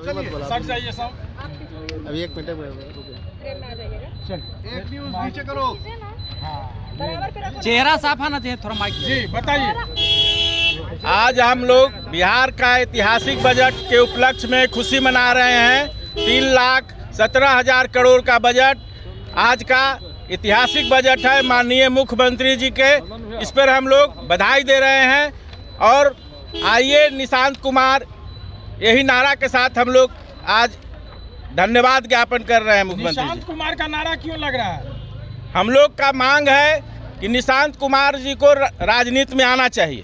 सट जाइए सब। अभी 1 मिनट एक न्यूज़ नीचे करो। चेहरा साफ आना चाहिए थोड़ा माइक। जी बताइए। आज हम लोग बिहार का ऐतिहासिक बजट के उपलक्ष्य में खुशी मना रहे हैं। 3,17,000 करोड़ का बजट आज का ऐतिहासिक बजट है माननीय मुख्यमंत्री जी के। इस पर हम लोग बधाई दे रहे हैं और आइए निशांत कुमार यही नारा के साथ हम लोग आज धन्यवाद ज्ञापन कर रहे हैं मुख्यमंत्री निशांत कुमार का नारा क्यों लग रहा है? हम लोग का मांग है कि निशांत कुमार जी को राजनीति में आना चाहिए।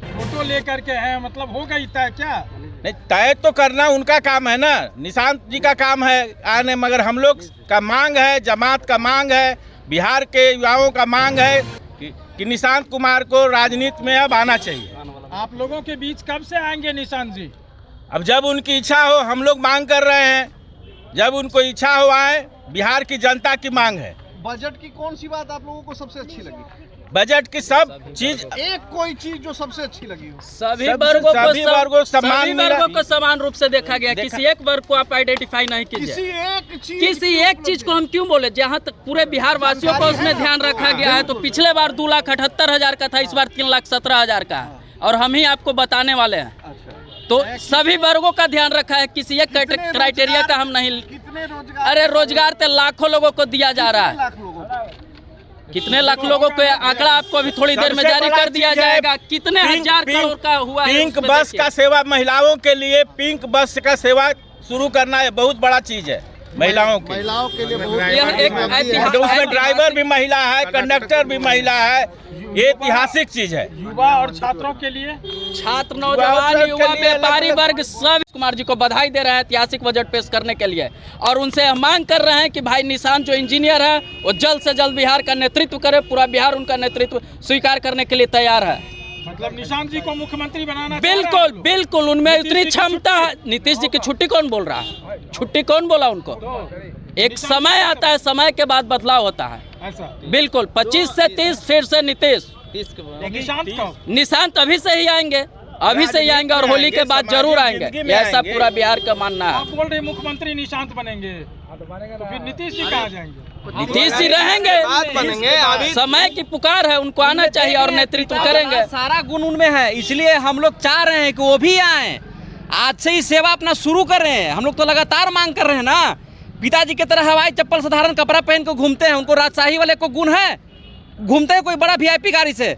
फोटो लेकर के है मतलब हो गई तय क्या? नहीं, तय तो करना उनका काम है ना, निशांत जी का काम है आने, मगर हम लोग का मांग है, जमात का मांग है, बिहार के युवाओं का मांग है कि निशांत कुमार को राजनीति में अब आना चाहिए। आप लोगों के बीच कब से आएंगे निशांत जी? अब जब उनकी इच्छा हो, हम लोग मांग कर रहे हैं, जब उनको इच्छा हो आए। बिहार की जनता की मांग है। बजट की कौन सी बात आप लोगों को सबसे अच्छी लगी? बजट की सब चीज, एक कोई चीज जो सबसे अच्छी लगी हो? सभी वर्गों को सम्मान समान रूप से देखा गया। किसी एक वर्ग को आप आइडेंटिफाई नहीं कीजिए। किसी एक चीज को हम क्यों बोले? जहाँ तक पूरे बिहार वासियों को उसमें ध्यान रखा गया है। तो पिछले बार 2,78,000 का था, इस बार 3,17,000 का है और हम ही आपको बताने वाले हैं। तो सभी वर्गों का ध्यान रखा है, किसी एक क्राइटेरिया का हम नहीं। कितने रोजगार? अरे रोजगार तो लाखों लोगों को दिया जा रहा है। कितने लाख लोगों को आंकड़ा आपको अभी थोड़ी देर में जारी कर दिया जाएगा। कितने हजार करोड़ का हुआ है। पिंक बस का सेवा महिलाओं के लिए, पिंक बस का सेवा शुरू करना है, बहुत बड़ा चीज है महिलाओं के लिए। उसमें ड्राइवर भी महिला है, कंडक्टर भी महिला है, ये ऐतिहासिक चीज है। युवा और छात्रों के लिए, छात्र, नौजवान, युवा, व्यापारी वर्ग सब कुमार जी को बधाई दे रहे हैं ऐतिहासिक बजट पेश करने के लिए। और उनसे हम मांग कर रहे हैं कि भाई निशांत जो इंजीनियर है वो जल्द से जल्द बिहार का नेतृत्व करे। पूरा बिहार उनका नेतृत्व स्वीकार करने के लिए तैयार है। मतलब निशांत जी को मुख्यमंत्री बनाना? बिल्कुल बिल्कुल, उनमें इतनी क्षमता है। नीतीश जी की छुट्टी कौन बोल रहा है? छुट्टी कौन बोला उनको? एक समय आता है, समय के बाद बदलाव होता है। ऐसा बिल्कुल 25 से 30 फिर से नीतीश। निशांत अभी से ही आएंगे, अभी से ही आएंगे और होली के बाद जरूर आएंगे। ऐसा पूरा बिहार का मानना है। आप बोल रहे मुख्यमंत्री निशांत बनेंगे तो फिर नीतीश जी कहाँ जाएंगे? नीतीश जी रहेंगे, समय की पुकार है, उनको आना चाहिए और नेतृत्व करेंगे। सारा गुण उनमें है, इसलिए हम लोग चाह रहे हैं कि वो भी आए, आज से ही सेवा अपना शुरू कर रहे हैं। हम लोग तो लगातार मांग कर रहे हैं ना। पिताजी की तरह हवाई चप्पल साधारण कपड़ा पहन के घूमते हैं, उनको राजशाही वाले को गुण है, घूमते हैं कोई बड़ा VIP गाड़ी से।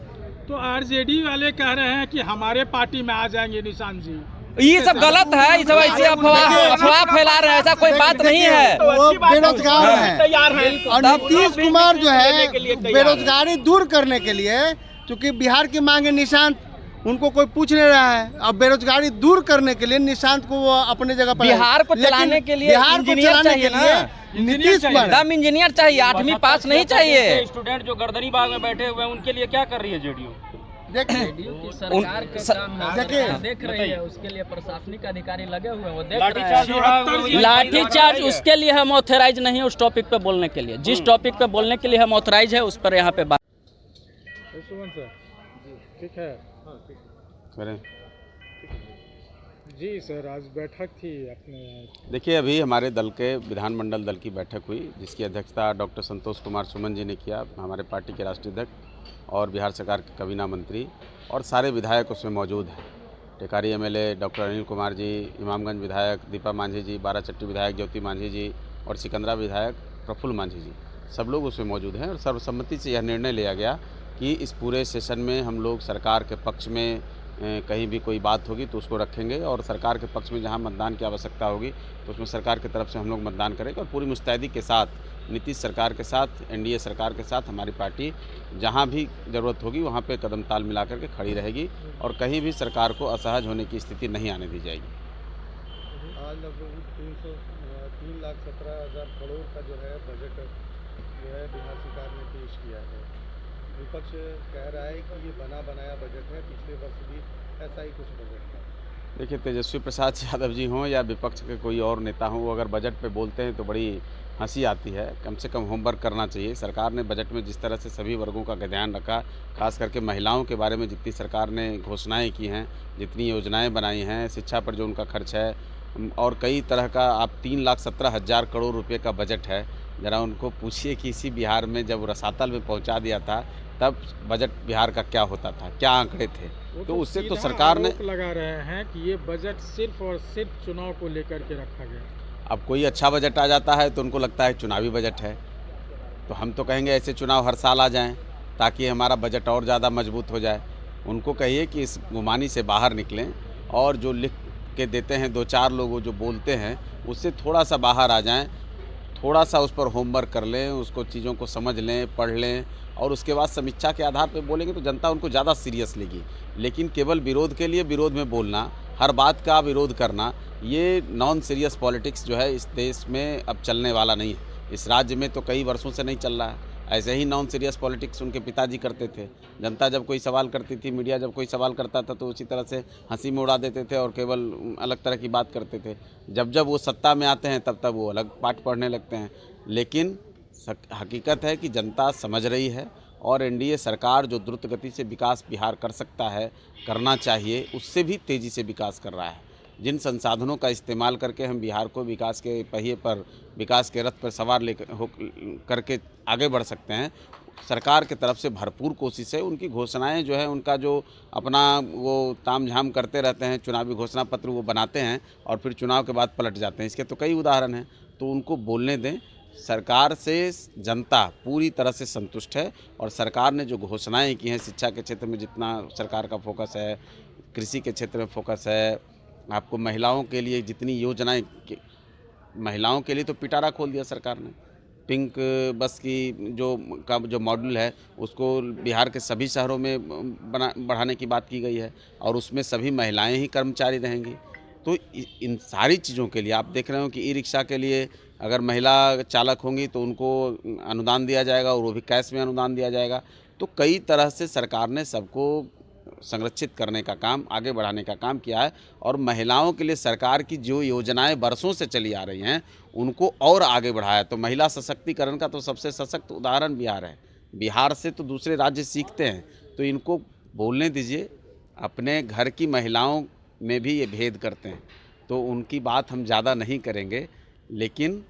तो RJD वाले कह रहे हैं कि हमारे पार्टी में आ जाएंगे निशांत जी। ये सब गलत है, ये सब ऐसी अफवाह फैला रहे हैं, ऐसा कोई बात नहीं है। वो बेरोजगार है और नीतीश कुमार जो है बेरोजगारी दूर करने के लिए, क्योंकि बिहार की मांग है निशांत, उनको कोई पूछ नहीं रहा है। अब बेरोजगारी दूर करने के लिए निशांत को वो अपने जगह पर, बिहार को चलाने के लिए इंजीनियर चाहिए ना, नीतीश दम इंजीनियर चाहिए, 8वीं पास नहीं चाहिए। स्टूडेंट जो गर्दनी बाग में बैठे हुए हैं उनके लिए क्या कर रही है जेडीयू? सरकार के काम देख रही है, उसके लिए प्रशासनिक अधिकारी लगे हुए हैं, वो देख रहे हैं। लाठीचार्ज उसके लिए हम ऑथराइज नहीं है उस टॉपिक पे बोलने के लिए। जिस टॉपिक पे बोलने के लिए हम ऑथराइज है उस पर यहाँ पे बात। ठीक है जी सर, आज बैठक थी अपने। देखिए, अभी हमारे दल के विधानमंडल दल की बैठक हुई, जिसकी अध्यक्षता डॉक्टर संतोष कुमार सुमन जी ने किया, हमारे पार्टी के राष्ट्रीय अध्यक्ष और बिहार सरकार के कबीना मंत्री, और सारे विधायक उसमें मौजूद हैं। टेकारी MLA डॉक्टर अनिल कुमार जी, इमामगंज विधायक दीपा मांझी जी, बाराचट्टी विधायक ज्योति मांझी जी और सिकंदरा विधायक प्रफुल्ल मांझी जी, सब लोग उसमें मौजूद हैं। और सर्वसम्मति से यह निर्णय लिया गया कि इस पूरे सेशन में हम लोग सरकार के पक्ष में कहीं भी कोई बात होगी तो उसको रखेंगे, और सरकार के पक्ष में जहां मतदान की आवश्यकता होगी तो उसमें सरकार की तरफ से हम लोग मतदान करेंगे। और पूरी मुस्तैदी के साथ नीतीश सरकार के साथ, NDA सरकार के साथ हमारी पार्टी जहां भी ज़रूरत होगी वहां पे कदम ताल मिला करके खड़ी रहेगी और कहीं भी सरकार को असहज होने की स्थिति नहीं आने दी जाएगी। आज लगभग 3,17,000 करोड़ का जो है बजट जो है बिहार सरकार ने पेश किया है। विपक्ष कह रहा है कि ये बना बनाया बजट है, पिछले वर्ष भी ऐसा ही कुछ बजट था। देखिए, तेजस्वी प्रसाद यादव जी हों या विपक्ष के कोई और नेता हों, वो अगर बजट पे बोलते हैं तो बड़ी हंसी आती है। कम से कम होमवर्क करना चाहिए। सरकार ने बजट में जिस तरह से सभी वर्गों का ध्यान रखा, खास करके महिलाओं के बारे में जितनी सरकार ने घोषणाएं की हैं, जितनी योजनाएं बनाई हैं, शिक्षा पर जो उनका खर्च है, और कई तरह का, आप 3,17,000 करोड़ रुपए का बजट है। ज़रा उनको पूछिए कि इसी बिहार में जब रसातल में पहुंचा दिया था तब बजट बिहार का क्या होता था, क्या आंकड़े थे। तो उससे तो सरकार ने लगा रहे हैं कि ये बजट सिर्फ और सिर्फ चुनाव को लेकर के रखा गया। अब कोई अच्छा बजट आ जाता है तो उनको लगता है चुनावी बजट है। तो हम तो कहेंगे ऐसे चुनाव हर साल आ जाएं ताकि हमारा बजट और ज़्यादा मजबूत हो जाए। उनको कहिए कि इस गुमानी से बाहर निकलें और जो लिख के देते हैं 2-4 लोग जो बोलते हैं उससे थोड़ा सा बाहर आ जाएं, थोड़ा सा उस पर होमवर्क कर लें, उसको चीज़ों को समझ लें, पढ़ लें और उसके बाद समीक्षा के आधार पर बोलेंगे तो जनता उनको ज़्यादा सीरियस लेगी। लेकिन केवल विरोध के लिए विरोध में बोलना, हर बात का विरोध करना, ये नॉन सीरियस पॉलिटिक्स जो है इस देश में अब चलने वाला नहीं है। इस राज्य में तो कई वर्षों से नहीं चल रहा है। ऐसे ही नॉन सीरियस पॉलिटिक्स उनके पिताजी करते थे। जनता जब कोई सवाल करती थी, मीडिया जब कोई सवाल करता था तो उसी तरह से हंसी में उड़ा देते थे और केवल अलग तरह की बात करते थे। जब जब वो सत्ता में आते हैं तब वो अलग पाठ पढ़ने लगते हैं। लेकिन हकीकत है कि जनता समझ रही है और एनडीए सरकार जो द्रुत गति से विकास बिहार कर सकता है, करना चाहिए, उससे भी तेज़ी से विकास कर रहा है। जिन संसाधनों का इस्तेमाल करके हम बिहार को विकास के पहिए पर, विकास के रथ पर सवार करके आगे बढ़ सकते हैं, सरकार की तरफ से भरपूर कोशिश है। उनकी घोषणाएं जो है, उनका जो अपना वो तामझाम करते रहते हैं, चुनावी घोषणा पत्र वो बनाते हैं और फिर चुनाव के बाद पलट जाते हैं। इसके तो कई उदाहरण हैं, तो उनको बोलने दें। सरकार से जनता पूरी तरह से संतुष्ट है और सरकार ने जो घोषणाएं की हैं, शिक्षा के क्षेत्र में जितना सरकार का फोकस है, कृषि के क्षेत्र में फोकस है, आपको महिलाओं के लिए जितनी योजनाएं, महिलाओं के लिए तो पिटारा खोल दिया सरकार ने। पिंक बस की जो मॉडल है उसको बिहार के सभी शहरों में बढ़ाने की बात की गई है और उसमें सभी महिलाएं ही कर्मचारी रहेंगी। तो इन सारी चीज़ों के लिए आप देख रहे हो कि ई रिक्शा के लिए अगर महिला चालक होंगी तो उनको अनुदान दिया जाएगा और वो भी कैश में अनुदान दिया जाएगा। तो कई तरह से सरकार ने सबको संरक्षित करने का काम, आगे बढ़ाने का काम किया है और महिलाओं के लिए सरकार की जो योजनाएं बरसों से चली आ रही हैं उनको और आगे बढ़ाया। तो महिला सशक्तिकरण का तो सबसे सशक्त उदाहरण बिहार है। बिहार से तो दूसरे राज्य सीखते हैं, तो इनको बोलने दीजिए। अपने घर की महिलाओं में भी ये भेद करते हैं, तो उनकी बात हम ज़्यादा नहीं करेंगे। लेकिन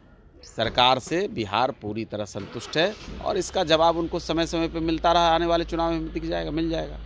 सरकार से बिहार पूरी तरह संतुष्ट है और इसका जवाब उनको समय समय पर मिलता रहा, आने वाले चुनाव में दिख जाएगा, मिल जाएगा।